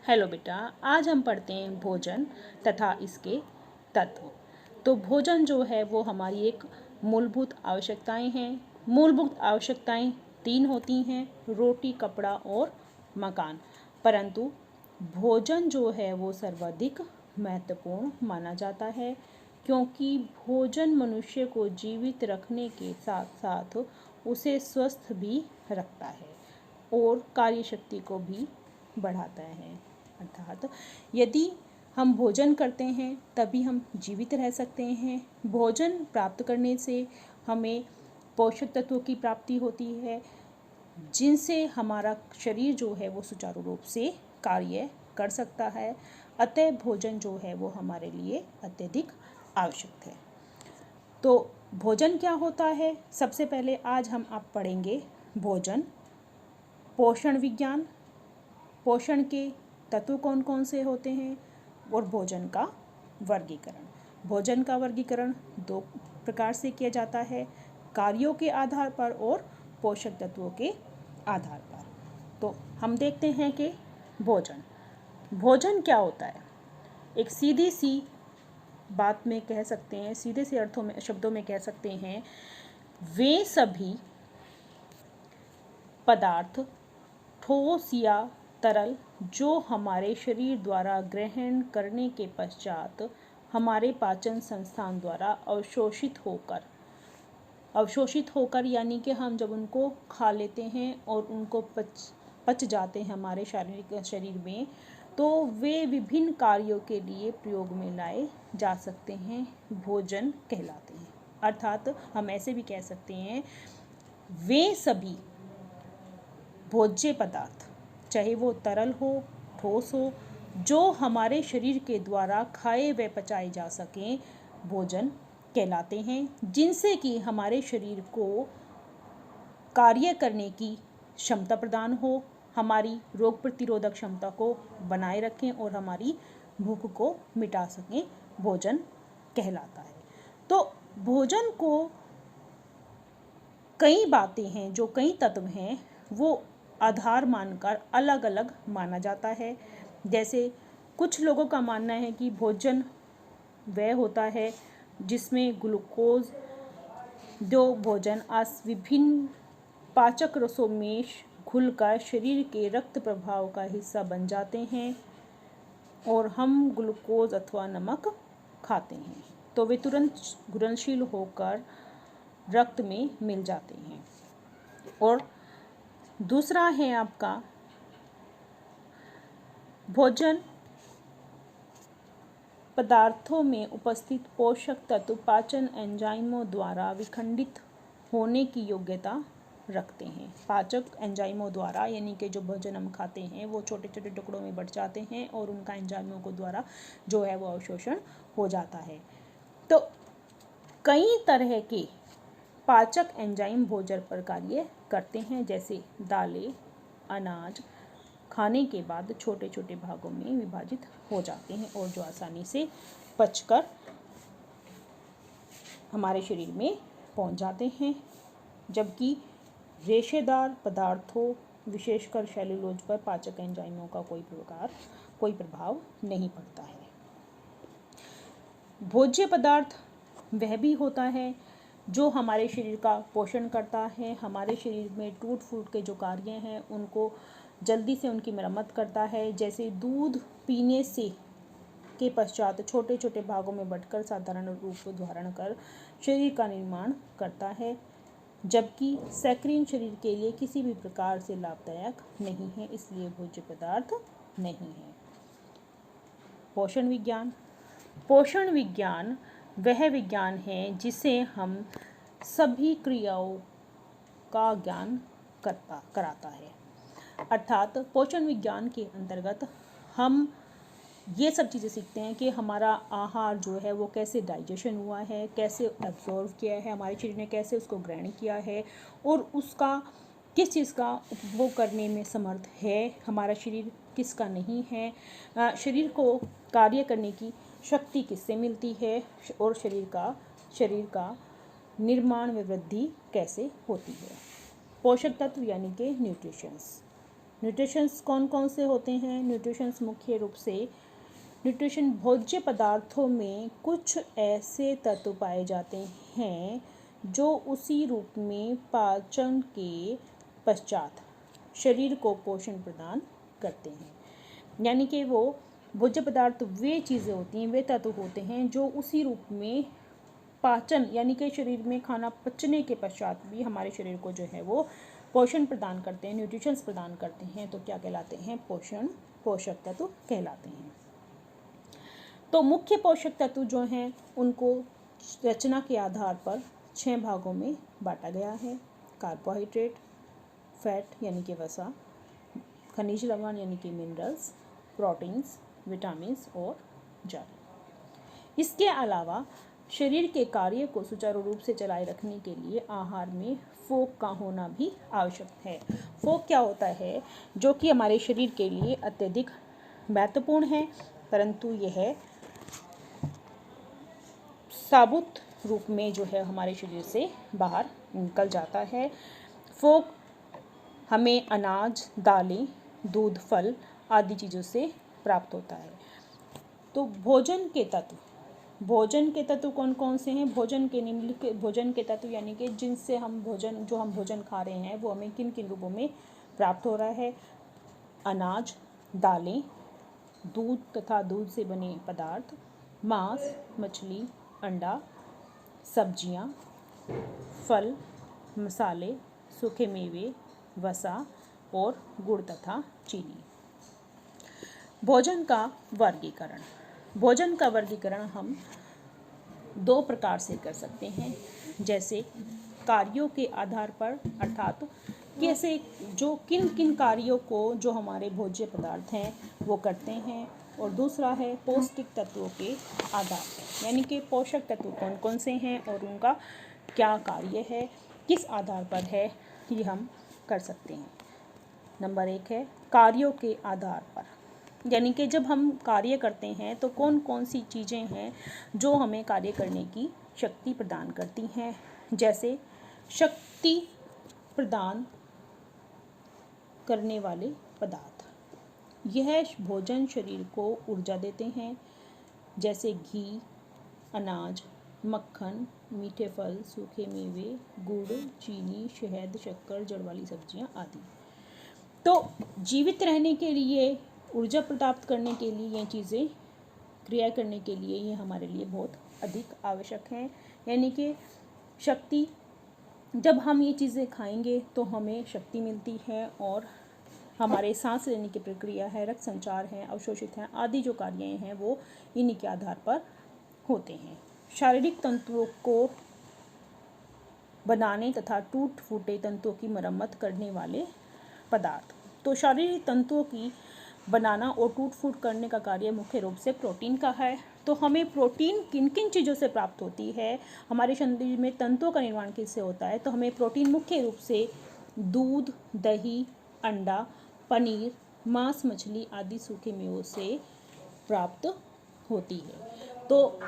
Hello बेटा, आज हम पढ़ते हैं भोजन तथा इसके तत्व। तो भोजन जो है वो हमारी एक मूलभूत आवश्यकताएं हैं। मूलभूत आवश्यकताएं तीन होती हैं: रोटी, कपड़ा और मकान। परंतु भोजन जो है वो सर्वाधिक महत्वपूर्ण माना जाता है, क्योंकि भोजन मनुष्य को जीवित रखने के साथ साथ उसे स्वस्थ भी रखता है और कार्यशक्ति को भी बढ़ाता है। अर्थात यदि हम भोजन करते हैं तभी हम जीवित रह सकते हैं। भोजन प्राप्त करने से हमें पोषक तत्वों की प्राप्ति होती है, जिनसे हमारा शरीर जो है वो सुचारू रूप से कार्य कर सकता है। अतः भोजन जो है वो हमारे लिए अत्यधिक आवश्यक है। तो भोजन क्या होता है? सबसे पहले आज हम पढ़ेंगे भोजन, पोषण विज्ञान, पोषण के तत्व कौन कौन से होते हैं और भोजन का वर्गीकरण। भोजन का वर्गीकरण दो प्रकार से किया जाता है: कार्यों के आधार पर और पोषक तत्वों के आधार पर। तो हम देखते हैं कि भोजन क्या होता है। एक सीधी सी बात में कह सकते हैं, सीधे से अर्थों में, शब्दों में कह सकते हैं, वे सभी पदार्थ, ठोस या तरल, जो हमारे शरीर द्वारा ग्रहण करने के पश्चात हमारे पाचन संस्थान द्वारा अवशोषित होकर यानी कि हम जब उनको खा लेते हैं और उनको पच जाते हैं हमारे शरीर में, तो वे विभिन्न कार्यों के लिए प्रयोग में लाए जा सकते हैं, भोजन कहलाते हैं। अर्थात हम ऐसे भी कह सकते हैं, वे सभी भोज्य पदार्थ, चाहे वो तरल हो, ठोस हो, जो हमारे शरीर के द्वारा खाए व पचाए जा सकें, भोजन कहलाते हैं, जिनसे कि हमारे शरीर को कार्य करने की क्षमता प्रदान हो, हमारी रोग प्रतिरोधक क्षमता को बनाए रखें और हमारी भूख को मिटा सकें, भोजन कहलाता है। तो भोजन को कई बातें हैं, जो कई तत्व हैं, वो आधार मानकर अलग अलग माना जाता है। जैसे कुछ लोगों का मानना है कि भोजन वह होता है जिसमें ग्लूकोज, जो भोजन विभिन्न पाचक रसों में घुलकर शरीर के रक्त प्रवाह का हिस्सा बन जाते हैं और हम ग्लूकोज अथवा नमक खाते हैं तो वे तुरंत घुलनशील होकर रक्त में मिल जाते हैं। और दूसरा है आपका भोजन पदार्थों में उपस्थित पोषक तत्व पाचन एंजाइमों द्वारा विखंडित होने की योग्यता रखते हैं। पाचक एंजाइमों द्वारा यानी कि जो भोजन हम खाते हैं वो छोटे छोटे टुकड़ों में बट जाते हैं और उनका एंजाइमों को द्वारा जो है वो अवशोषण हो जाता है। तो कई तरह के पाचक एंजाइम भोजन पर कार्य करते हैं, जैसे दालें, अनाज खाने के बाद छोटे छोटे भागों में विभाजित हो जाते हैं और जो आसानी से पचकर हमारे शरीर में पहुंच जाते हैं, जबकि रेशेदार पदार्थों विशेषकर सेलुलोज पर पाचक एंजाइमों का कोई प्रभाव नहीं पड़ता है। भोज्य पदार्थ वह भी होता है जो हमारे शरीर का पोषण करता है, हमारे शरीर में टूट फूट के जो कार्य हैं उनको जल्दी से उनकी मरम्मत करता है। जैसे दूध पीने से के पश्चात छोटे छोटे भागों में बंटकर साधारण रूप धारण कर शरीर का निर्माण करता है, जबकि सैकरीन शरीर के लिए किसी भी प्रकार से लाभदायक नहीं है, इसलिए भोज्य पदार्थ नहीं है। पोषण विज्ञान वह विज्ञान है जिसे हम सभी क्रियाओं का ज्ञान कराता है। अर्थात पोषण विज्ञान के अंतर्गत हम ये सब चीज़ें सीखते हैं कि हमारा आहार जो है वो कैसे डाइजेशन हुआ है, कैसे एब्जॉर्व किया है, हमारे शरीर ने कैसे उसको ग्रहण किया है और उसका किस चीज़ का उपभोग करने में समर्थ है, हमारा शरीर किसका नहीं है, शरीर को कार्य करने की शक्ति किससे मिलती है और शरीर का निर्माण व वृद्धि कैसे होती है। पोषक तत्व यानी कि न्यूट्रिशंस। न्यूट्रिशंस कौन कौन से होते हैं? न्यूट्रिशंस मुख्य रूप से न्यूट्रिशन भोज्य पदार्थों में कुछ ऐसे तत्व पाए जाते हैं जो उसी रूप में पाचन के पश्चात शरीर को पोषण प्रदान करते हैं। यानी कि वो भोज्य पदार्थ वे चीज़ें होती हैं, वे तत्व होते हैं जो उसी रूप में पाचन यानी कि शरीर में खाना पचने के पश्चात भी हमारे शरीर को जो है वो पोषण प्रदान करते हैं, न्यूट्रिशंस प्रदान करते हैं। तो क्या कहलाते हैं? पोषक तत्व कहलाते हैं। तो मुख्य पोषक तत्व जो हैं उनको रचना के आधार पर 6 भागों में बांटा गया है। कार्बोहाइड्रेट, फैट यानी कि वसा, खनिज लवण यानी कि मिनरल्स, प्रोटीन्स, विटामिन्स और जल। इसके अलावा शरीर के कार्य को सुचारू रूप से चलाए रखने के लिए आहार में फोक का होना भी आवश्यक है। फोक क्या होता है? जो कि हमारे शरीर के लिए अत्यधिक महत्वपूर्ण है, परंतु यह साबुत रूप में जो है हमारे शरीर से बाहर निकल जाता है। फोक हमें अनाज, दालें, दूध, फल आदि चीज़ों से प्राप्त होता है। तो भोजन के तत्व कौन कौन से हैं? भोजन के निम्नलिखित भोजन के तत्व यानी कि जिनसे हम भोजन खा रहे हैं वो हमें किन किन रूपों में प्राप्त हो रहा है? अनाज, दालें, दूध तथा दूध से बने पदार्थ, मांस, मछली, अंडा, सब्जियां, फल, मसाले, सूखे मेवे, वसा और गुड़ तथा चीनी। भोजन का वर्गीकरण हम 2 प्रकार से कर सकते हैं। जैसे कार्यों के आधार पर, अर्थात कैसे किन किन कार्यों को जो हमारे भोज्य पदार्थ हैं वो करते हैं, और दूसरा है पौष्टिक तत्वों के आधार पर, यानी कि पोषक तत्व कौन कौन से हैं और उनका क्या कार्य है, किस आधार पर है, ये हम कर सकते हैं। नंबर 1 है कार्यों के आधार पर, यानी कि जब हम कार्य करते हैं तो कौन कौन सी चीज़ें हैं जो हमें कार्य करने की शक्ति प्रदान करती हैं। जैसे शक्ति प्रदान करने वाले पदार्थ, यह भोजन शरीर को ऊर्जा देते हैं। जैसे घी, अनाज, मक्खन, मीठे फल, सूखे मेवे, गुड़, चीनी, शहद, शक्कर, जड़ वाली सब्जियां आदि। तो जीवित रहने के लिए, ऊर्जा प्राप्त करने के लिए, ये चीज़ें क्रिया करने के लिए ये हमारे लिए बहुत अधिक आवश्यक हैं। यानी कि शक्ति, जब हम ये चीज़ें खाएंगे तो हमें शक्ति मिलती है और हमारे सांस लेने की प्रक्रिया है, रक्त संचार है, अवशोषित हैं आदि जो कार्य हैं वो इन्हीं के आधार पर होते हैं। शारीरिक तंतुओं को बनाने तथा टूट फूटे तंतुओं की मरम्मत करने वाले पदार्थ। तो शारीरिक तंतुओं की बनाना और टूट फूट करने का कार्य मुख्य रूप से प्रोटीन का है। तो हमें प्रोटीन किन किन चीज़ों से प्राप्त होती है? हमारे शरीर में तंतुओं का निर्माण किससे होता है? तो हमें प्रोटीन मुख्य रूप से दूध, दही, अंडा, पनीर, मांस, मछली आदि सूखे मेवों से प्राप्त होती है। तो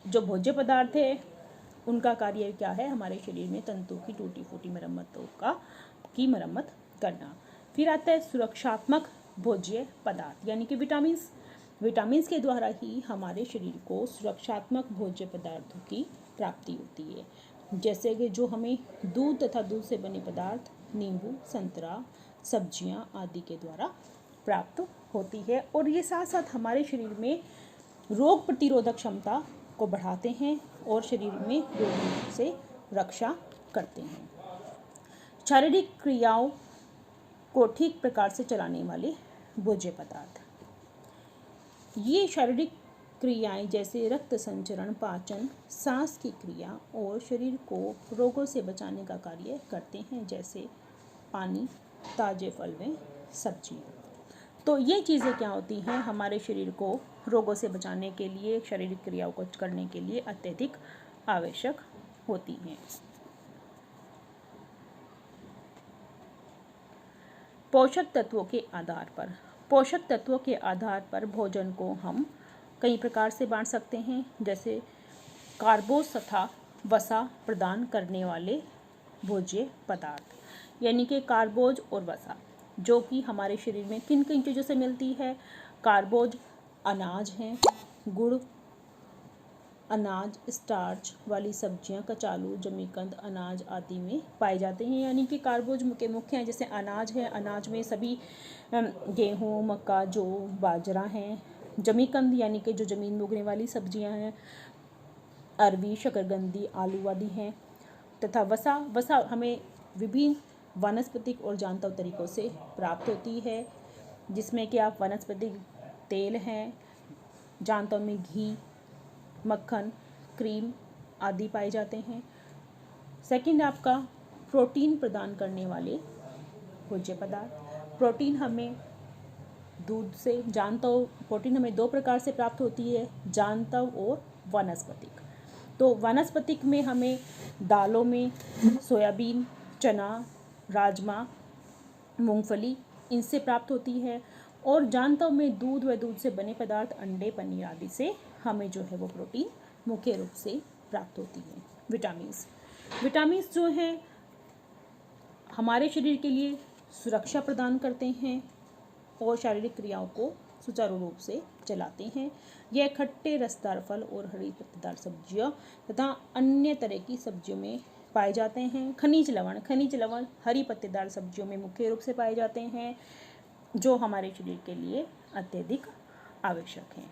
जो भोज्य पदार्थ है उनका कार्य क्या है? हमारे शरीर में तंतुओं की टूटी फूटी की मरम्मत करना। फिर आता है सुरक्षात्मक भोज्य पदार्थ, यानी कि विटामिन्स के द्वारा ही हमारे शरीर को सुरक्षात्मक भोज्य पदार्थों की प्राप्ति होती है। जैसे कि जो हमें दूध तथा दूध से बने पदार्थ, नींबू, संतरा, सब्जियां आदि के द्वारा प्राप्त होती है, और ये साथ साथ हमारे शरीर में रोग प्रतिरोधक क्षमता को बढ़ाते हैं और शरीर में रोगों से रक्षा करते हैं। शारीरिक क्रियाओं को ठीक प्रकार से चलाने वाले भोज्य पदार्थ, ये शारीरिक क्रियाएं जैसे रक्त संचरण, पाचन, सांस की क्रिया और शरीर को रोगों से बचाने का कार्य करते हैं। जैसे पानी, ताजे फल व सब्जियां। तो ये चीज़ें क्या होती हैं? हमारे शरीर को रोगों से बचाने के लिए, शारीरिक क्रियाओं को करने के लिए अत्यधिक आवश्यक होती हैं। पोषक तत्वों के आधार पर भोजन को हम कई प्रकार से बांट सकते हैं। जैसे कार्बोज तथा वसा प्रदान करने वाले भोज्य पदार्थ, यानी कि कार्बोज और वसा। जो कि हमारे शरीर में किन किन चीज़ों से मिलती है। कार्बोज अनाज हैं, गुड़, अनाज, स्टार्च वाली सब्जियां, कचालू, जमीकंद, अनाज आदि में पाए जाते हैं। यानी कि कार्बोज के मुख्य हैं, जैसे अनाज है, अनाज में सभी गेहूँ, मक्का, जौ, बाजरा हैं। जमीकंद यानी कि जो ज़मीन में उगने वाली सब्जियां हैं, अरवी, शकरकंदी, आलू आदि हैं। तथा वसा, वसा हमें विभिन्न वनस्पतिक और जानवर तरीकों से प्राप्त होती है, जिसमें कि आप वनस्पतिक तेल हैं, जानवर में घी, मक्खन, क्रीम आदि पाए जाते हैं। सेकंड आपका प्रोटीन प्रदान करने वाले भोज्य पदार्थ। प्रोटीन हमें दूध से, जानवर प्रोटीन हमें दो प्रकार से प्राप्त होती है, जानवर और वनस्पतिक। तो वनस्पतिक में हमें दालों में सोयाबीन, चना, राजमा, मूंगफली इनसे प्राप्त होती है। और जानवर में दूध व दूध से बने पदार्थ, अंडे, पनीर आदि से हमें जो है वो प्रोटीन मुख्य रूप से प्राप्त होती है। विटामिन्स जो हैं हमारे शरीर के लिए सुरक्षा प्रदान करते हैं और शारीरिक क्रियाओं को सुचारू रूप से चलाते हैं। यह खट्टे रसदार फल और हरी पत्तेदार सब्जियों तथा अन्य तरह की सब्जियों में पाए जाते हैं। खनिज लवण हरी पत्तेदार सब्जियों में मुख्य रूप से पाए जाते हैं, जो हमारे शरीर के लिए अत्यधिक आवश्यक हैं।